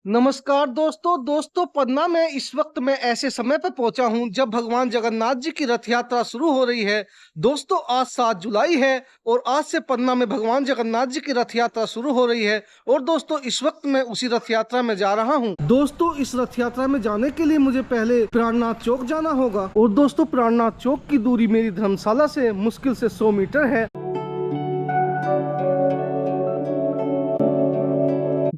नमस्कार दोस्तों पन्ना में इस वक्त मैं ऐसे समय पर पहुंचा हूं जब भगवान जगन्नाथ जी की रथ यात्रा शुरू हो रही है। दोस्तों आज 7 जुलाई है और आज से पन्ना में भगवान जगन्नाथ जी की रथ यात्रा शुरू हो रही है। और दोस्तों इस वक्त मैं उसी रथ यात्रा में जा रहा हूं। दोस्तों इस रथ यात्रा में जाने के लिए मुझे पहले प्राणनाथ चौक जाना होगा और दोस्तों प्राणनाथ चौक की दूरी मेरी धर्मशाला से मुश्किल से 100 मीटर है।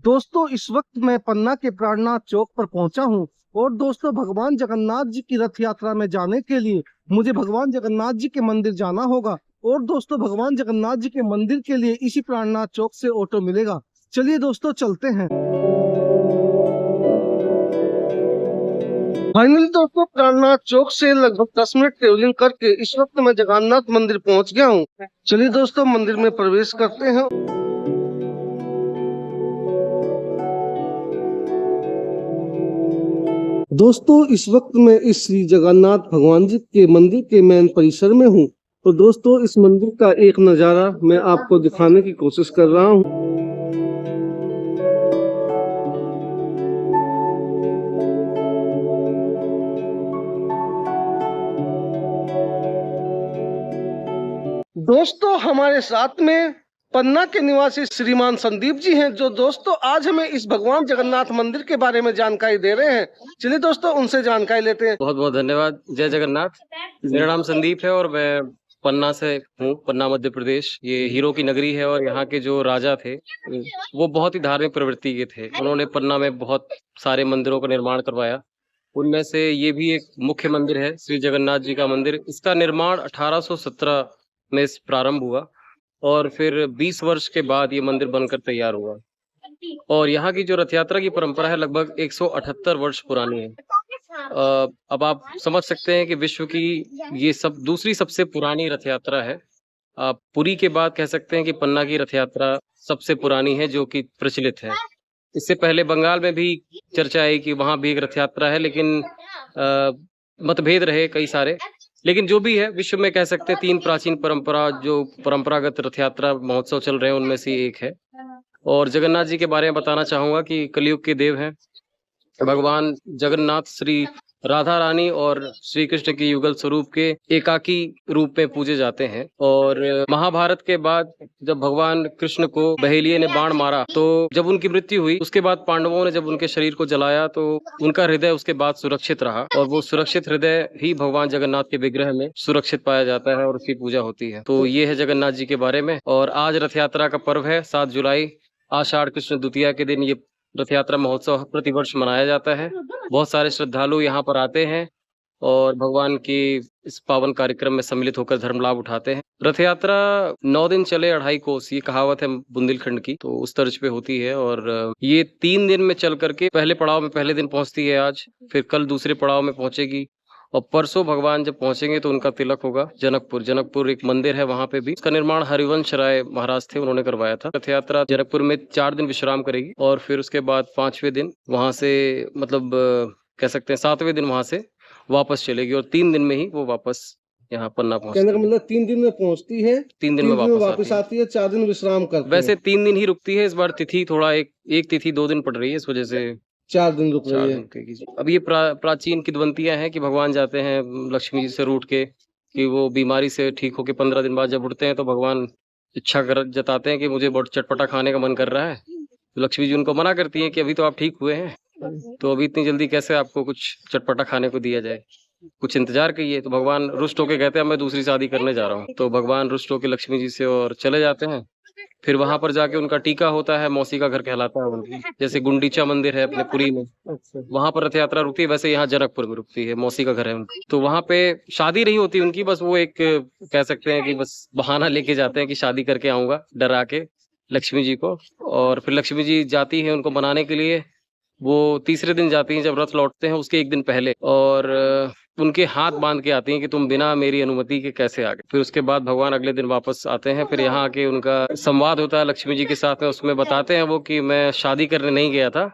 दोस्तों इस वक्त मैं पन्ना के प्राणनाथ चौक पर पहुंचा हूं और दोस्तों भगवान जगन्नाथ जी की रथ यात्रा में जाने के लिए मुझे भगवान जगन्नाथ जी के मंदिर जाना होगा। और दोस्तों भगवान जगन्नाथ जी के मंदिर के लिए इसी प्राणनाथ चौक से ऑटो मिलेगा। चलिए दोस्तों चलते हैं। फाइनली दोस्तों प्राणनाथ चौक से लगभग 10 मिनट ट्रेवलिंग करके इस वक्त मैं जगन्नाथ मंदिर पहुंच गया हूं। चलिए दोस्तों मंदिर में प्रवेश करते हैं। दोस्तों इस वक्त मैं इस श्री जगन्नाथ भगवान जी के मंदिर के मेन परिसर में हूँ। तो दोस्तों इस मंदिर का एक नज़ारा मैं आपको दिखाने की कोशिश कर रहा हूँ। दोस्तों हमारे साथ में पन्ना के निवासी श्रीमान संदीप जी हैं जो दोस्तों आज हमें इस भगवान जगन्नाथ मंदिर के बारे में जानकारी दे रहे हैं। चलिए दोस्तों उनसे जानकारी लेते हैं। बहुत बहुत धन्यवाद। जय जगन्नाथ। मेरा नाम संदीप है और मैं पन्ना से हूँ। पन्ना मध्य प्रदेश ये हीरो की नगरी है और यहाँ के जो राजा थे वो बहुत ही धार्मिक प्रवृत्ति के थे। उन्होंने पन्ना में बहुत सारे मंदिरों का निर्माण करवाया। उनमें से ये भी एक मुख्य मंदिर है श्री जगन्नाथ जी का मंदिर। इसका निर्माण 1817 में प्रारंभ हुआ और फिर 20 वर्ष के बाद ये मंदिर बनकर तैयार हुआ। और यहाँ की जो रथ यात्रा की परंपरा है लगभग 178 वर्ष पुरानी है। अब आप समझ सकते हैं कि विश्व की ये सब दूसरी सबसे पुरानी रथ यात्रा है। आप पुरी के बाद कह सकते हैं कि पन्ना की रथ यात्रा सबसे पुरानी है जो कि प्रचलित है। इससे पहले बंगाल में भी चर्चा आई कि वहां भी एक रथ यात्रा है, लेकिन मतभेद रहे कई सारे। लेकिन जो भी है विश्व में कह सकते हैं 3 प्राचीन परंपरा जो परंपरागत रथ यात्रा महोत्सव चल रहे हैं उनमें से एक है। और जगन्नाथ जी के बारे में बताना चाहूंगा कि कलयुग के देव हैं। भगवान जगन्नाथ श्री राधा रानी और श्री कृष्ण के युगल स्वरूप के एकाकी रूप में पूजे जाते हैं। और महाभारत के बाद जब भगवान कृष्ण को बहेलिये ने बाण मारा तो जब उनकी मृत्यु हुई उसके बाद पांडवों ने जब उनके शरीर को जलाया तो उनका हृदय उसके बाद सुरक्षित रहा और वो सुरक्षित हृदय ही भगवान जगन्नाथ के विग्रह में सुरक्षित पाया जाता है और उसकी पूजा होती है। तो ये है जगन्नाथ जी के बारे में। और आज रथ यात्रा का पर्व है 7 जुलाई आषाढ़ कृष्ण द्वितीया के दिन ये रथ यात्रा महोत्सव प्रतिवर्ष मनाया जाता है। बहुत सारे श्रद्धालु यहाँ पर आते हैं और भगवान की इस पावन कार्यक्रम में सम्मिलित होकर धर्म लाभ उठाते हैं। रथ यात्रा 9 दिन चले 2.5 कोस, ये कहावत है बुंदेलखंड की, तो उस तर्ज पे होती है। और ये 3 दिन में चल करके पहले पड़ाव में पहले दिन पहुंचती है आज, फिर कल दूसरे पड़ाव में पहुंचेगी और परसों भगवान जब पहुंचेंगे तो उनका तिलक होगा जनकपुर। जनकपुर एक मंदिर है वहां पे भी, इसका निर्माण हरिवंश राय महाराज थे, उन्होंने करवाया था। रथ यात्रा जनकपुर में 4 दिन विश्राम करेगी और फिर उसके बाद 5वें दिन वहां से मतलब कह सकते हैं 7वें दिन वहां से वापस चलेगी और 3 दिन में ही वो वापस यहाँ पन्ना पहुंचती है। मतलब 3 दिन में पहुंचती है, 3 दिन में वापस आती है, 4 दिन विश्राम करती है। वैसे 3 दिन ही रुकती है, इस बार तिथि थोड़ा एक तिथि 2 दिन पड़ रही है, इस वजह से 4 दिन रुक रही है। अब ये प्राचीन किंवदंतियां हैं कि भगवान जाते हैं लक्ष्मी जी से रूठ के कि वो बीमारी से ठीक होके 15 दिन बाद जब उठते हैं तो भगवान इच्छा जताते हैं कि मुझे बहुत चटपटा खाने का मन कर रहा है। तो लक्ष्मी जी उनको मना करती हैं कि अभी तो आप ठीक हुए हैं, तो अभी इतनी जल्दी कैसे आपको कुछ चटपटा खाने को दिया जाए, कुछ इंतजार करिए। तो भगवान रुष्ट होके कहते हैं मैं दूसरी शादी करने जा रहा हूँ। तो भगवान रुष्ट होके लक्ष्मी जी से और चले जाते हैं। फिर वहां पर जाके उनका टीका होता है, मौसी का घर कहलाता है उनकी। जैसे गुंडीचा मंदिर है अपने पुरी में, वहां पर रथ यात्रा रुकती है, वैसे यहाँ जनकपुर में रुकती है, मौसी का घर है उनकी। तो वहां पे शादी नहीं होती उनकी, बस वो एक कह सकते हैं कि बस बहाना लेके जाते हैं कि शादी करके आऊंगा, डरा के लक्ष्मी जी को। और फिर लक्ष्मी जी जाती है उनको मनाने के लिए। वो तीसरे दिन जाती हैं जब रथ लौटते हैं उसके 1 दिन पहले, और उनके हाथ बांध के आती हैं कि तुम बिना मेरी अनुमति के कैसे आ गए। फिर उसके बाद भगवान अगले दिन वापस आते हैं। फिर यहाँ आके उनका संवाद होता है लक्ष्मी जी के साथ में। उसमें बताते हैं वो कि मैं शादी करने नहीं गया था,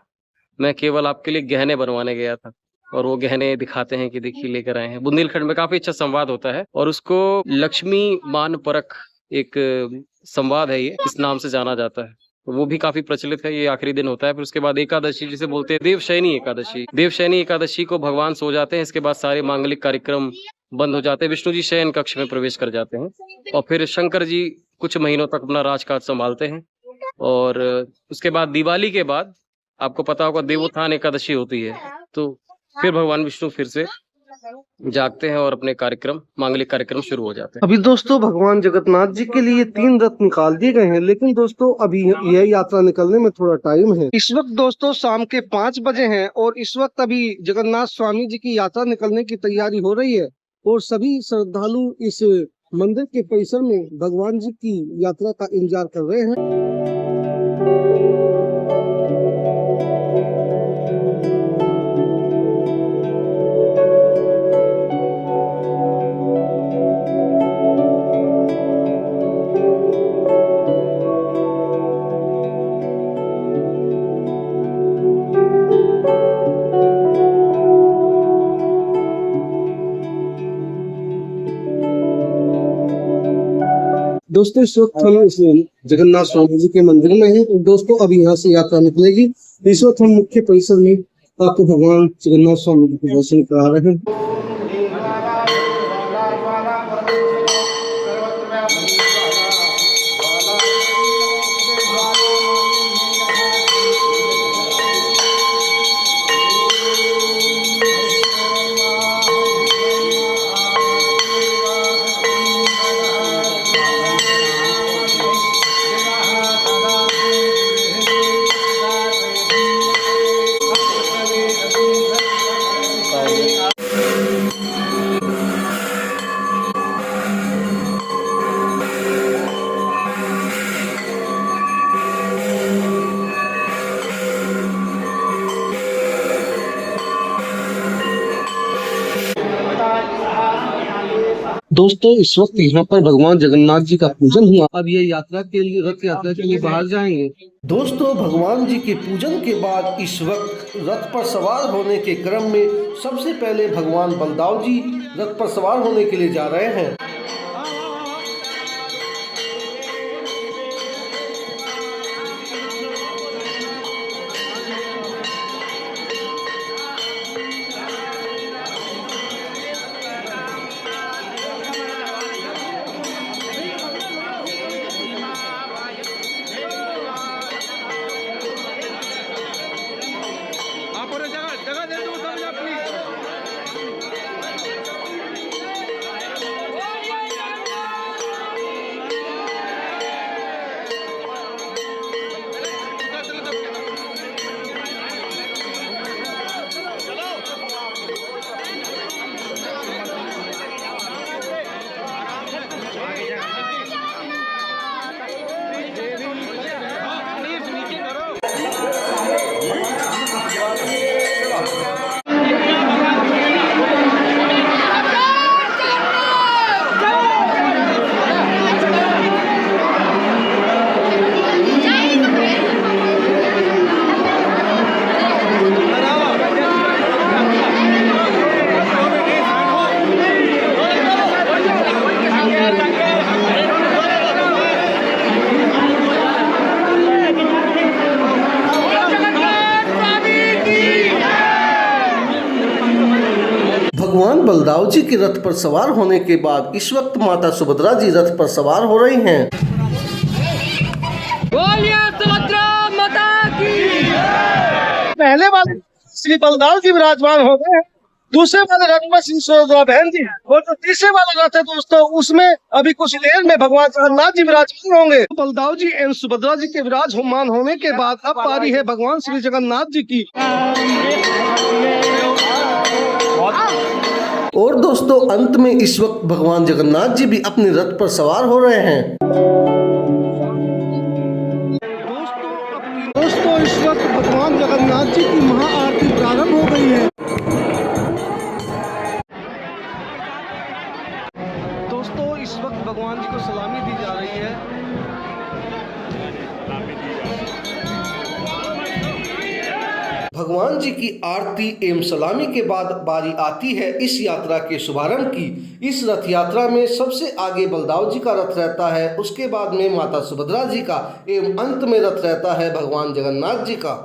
मैं केवल आपके लिए गहने बनवाने गया था। और वो गहने दिखाते हैं कि देखिए लेकर आए हैं। बुंदेलखंड में काफी अच्छा संवाद होता है और उसको लक्ष्मी मान परख एक संवाद है, ये इस नाम से जाना जाता है। तो वो भी काफी प्रचलित है। ये आखिरी दिन होता है। फिर उसके बाद एकादशी जिसे बोलते हैं देवशयनी एकादशी। देवशयनी एकादशी को भगवान सो जाते हैं। इसके बाद सारे मांगलिक कार्यक्रम बंद हो जाते हैं। विष्णु जी शयन कक्ष में प्रवेश कर जाते हैं और फिर शंकर जी कुछ महीनों तक अपना राजकाज संभालते हैं। और उसके बाद दिवाली के बाद आपको पता होगा देवोत्थान एकादशी होती है, तो फिर भगवान विष्णु फिर से जागते हैं और अपने कार्यक्रम मांगलिक कार्यक्रम शुरू हो जाते हैं। अभी दोस्तों भगवान जगन्नाथ जी के लिए 3 रथ निकाल दिए गए हैं, लेकिन दोस्तों अभी यह यात्रा निकलने में थोड़ा टाइम है। इस वक्त दोस्तों शाम के 5 बजे हैं और इस वक्त अभी जगन्नाथ स्वामी जी की यात्रा निकलने की तैयारी हो रही है और सभी श्रद्धालु इस मंदिर के परिसर में भगवान जी की यात्रा का इंतजार कर रहे हैं। दोस्तों इस वक्त हम इस जगन्नाथ स्वामी जी के मंदिर में हैं और दोस्तों अभी यहाँ से यात्रा निकलेगी। इस वक्त हम मुख्य परिसर में आपको भगवान जगन्नाथ स्वामी जी के दर्शन करा रहे हैं। दोस्तों इस वक्त यहाँ पर भगवान जगन्नाथ जी का पूजन हुआ। अब ये यात्रा के लिए रथ यात्रा के लिए बाहर जाएंगे। दोस्तों भगवान जी के पूजन के बाद इस वक्त रथ पर सवार होने के क्रम में सबसे पहले भगवान बलदाव जी रथ पर सवार होने के लिए जा रहे हैं। भगवान बलदाव जी के रथ पर सवार होने के बाद इस वक्त माता सुभद्रा जी रथ पर सवार हो रही हैं। बोलिए सुभद्रा माता की। पहले वाले श्री बलदाव जी विराजमान हो गए हैं, दूसरे वाले रथ में श्री सुभद्रा बहन जी और जो तीसरे वाले रथ है दोस्तों उसमें अभी कुछ देर में भगवान जगन्नाथ जी विराजमान होंगे। बलदाव जी एवं सुभद्रा जी के विराजमान होने के बाद अब पारी है भगवान श्री जगन्नाथ जी की। और दोस्तों अंत में इस वक्त भगवान जगन्नाथ जी भी अपने रथ पर सवार हो रहे हैं। दोस्तों इस वक्त भगवान जगन्नाथ जी की महाआरती प्रारंभ हो गई है। दोस्तों इस वक्त भगवान जी को सलामी दी जा रही है। भगवान जी की आरती एवं सलामी के बाद बारी आती है इस यात्रा के शुभारंभ की। इस रथ यात्रा में सबसे आगे बलदाव जी का रथ रहता है, उसके बाद में माता सुभद्रा जी का एवं अंत में रथ रहता है भगवान जगन्नाथ जी का।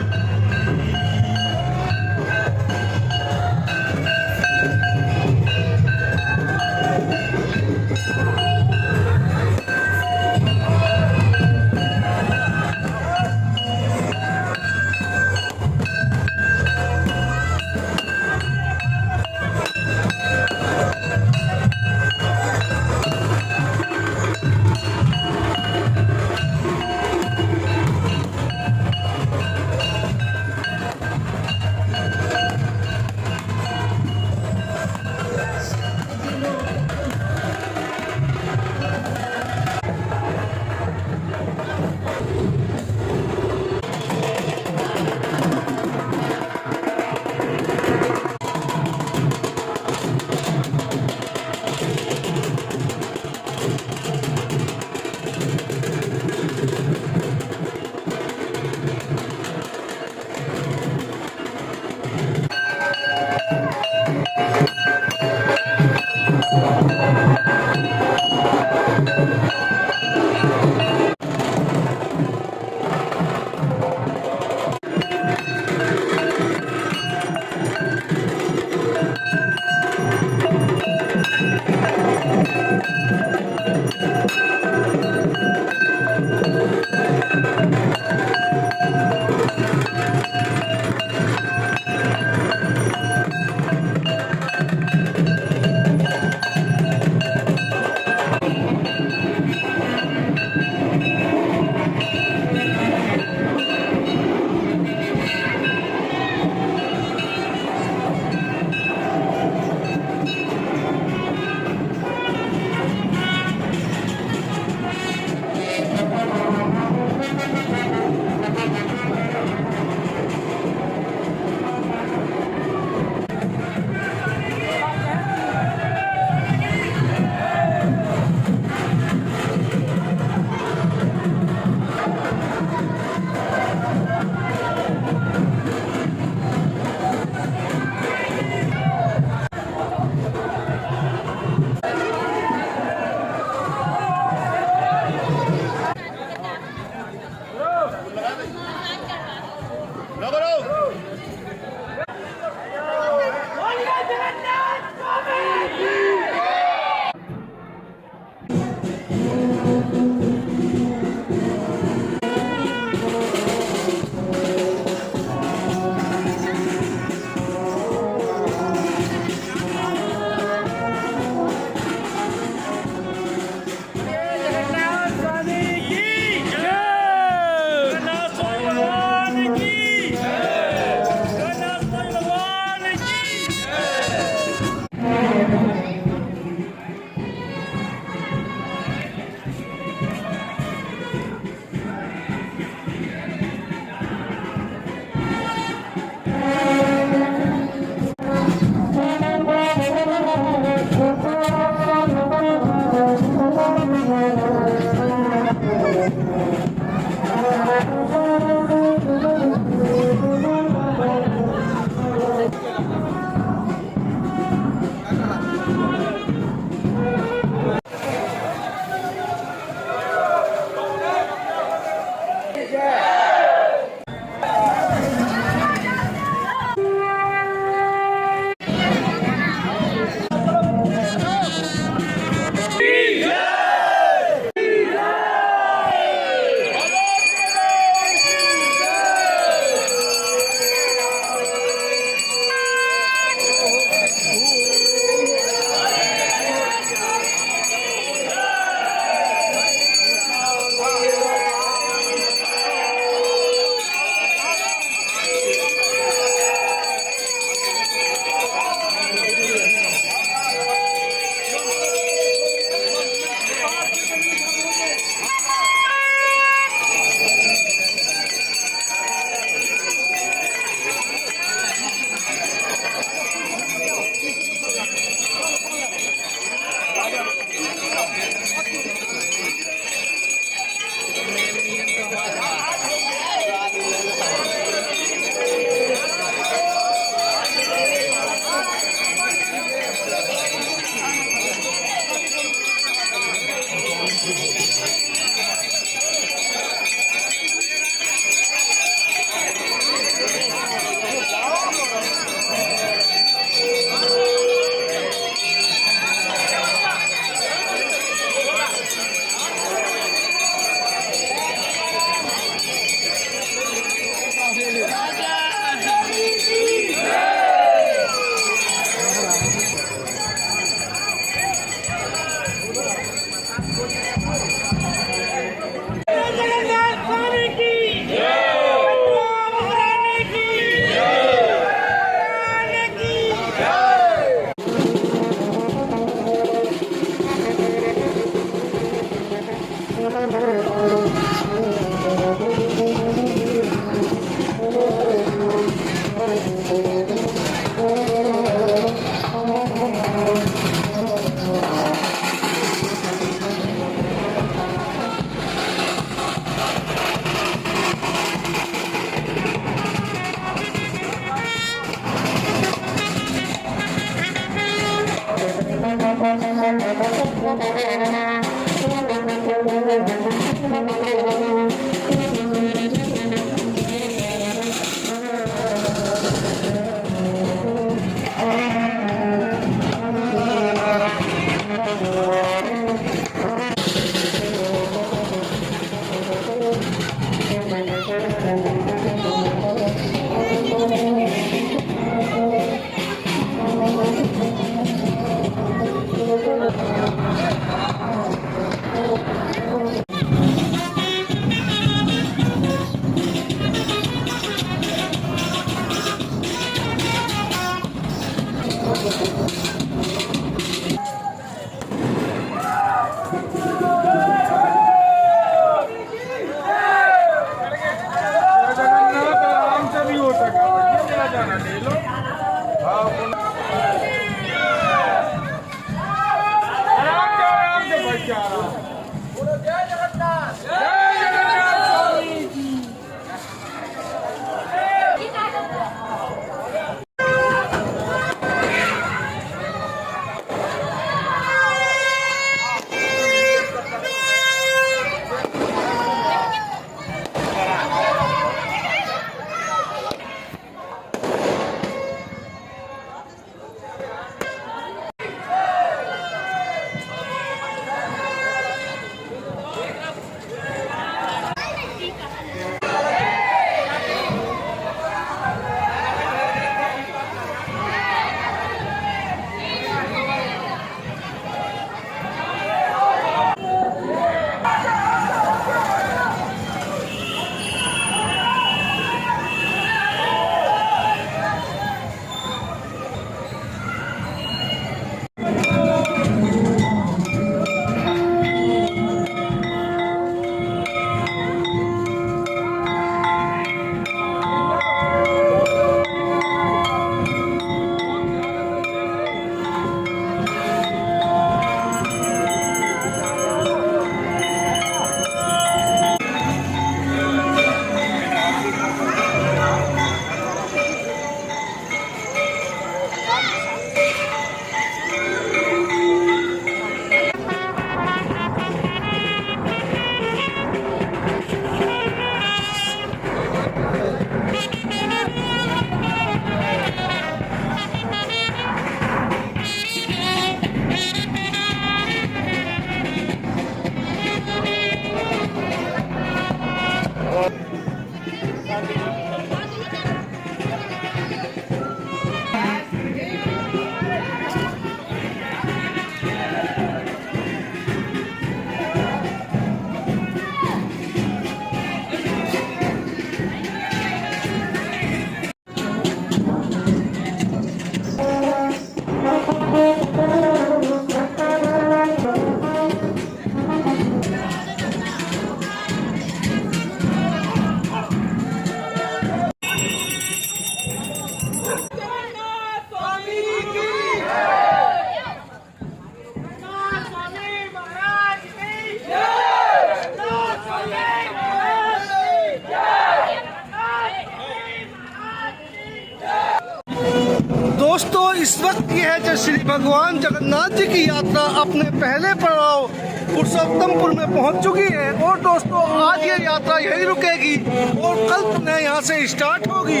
दोस्तों इस वक्त ये है जब श्री भगवान जगन्नाथ जी की यात्रा अपने पहले पड़ाव पुरुषोत्तमपुर में पहुंच चुकी है। और दोस्तों आज ये यात्रा यहीं रुकेगी और कल पुनः यहाँ से स्टार्ट होगी।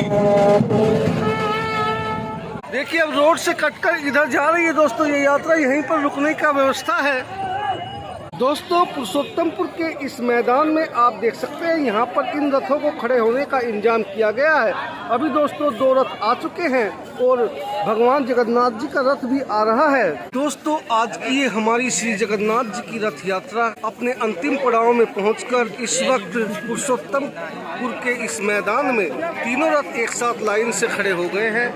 देखिए अब रोड से कटकर इधर जा रही है दोस्तों ये यात्रा, यहीं पर रुकने का व्यवस्था है। दोस्तों पुरुषोत्तमपुर के इस मैदान में आप देख सकते हैं यहाँ पर इन रथों को खड़े होने का इंतजाम किया गया है। अभी दोस्तों 2 रथ आ चुके हैं और भगवान जगन्नाथ जी का रथ भी आ रहा है। दोस्तों आज की ये हमारी श्री जगन्नाथ जी की रथ यात्रा अपने अंतिम पड़ाव में पहुंचकर इस वक्त पुरुषोत्तमपुर के इस मैदान में तीनों रथ एक साथ लाइन से खड़े हो गए हैं।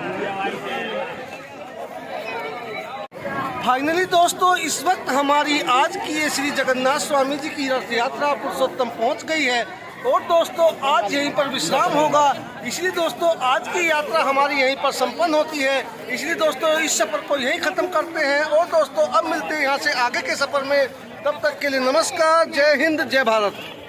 फाइनली दोस्तों इस वक्त हमारी आज की ये श्री जगन्नाथ स्वामी जी की रथ यात्रा पुरुषोत्तम पहुंच गई है और दोस्तों आज यहीं पर विश्राम होगा। इसलिए दोस्तों आज की यात्रा हमारी यहीं पर संपन्न होती है। इसलिए दोस्तों इस सफर को यहीं खत्म करते हैं और दोस्तों अब मिलते हैं यहाँ से आगे के सफर में। तब तक के लिए नमस्कार, जय हिंद, जय भारत।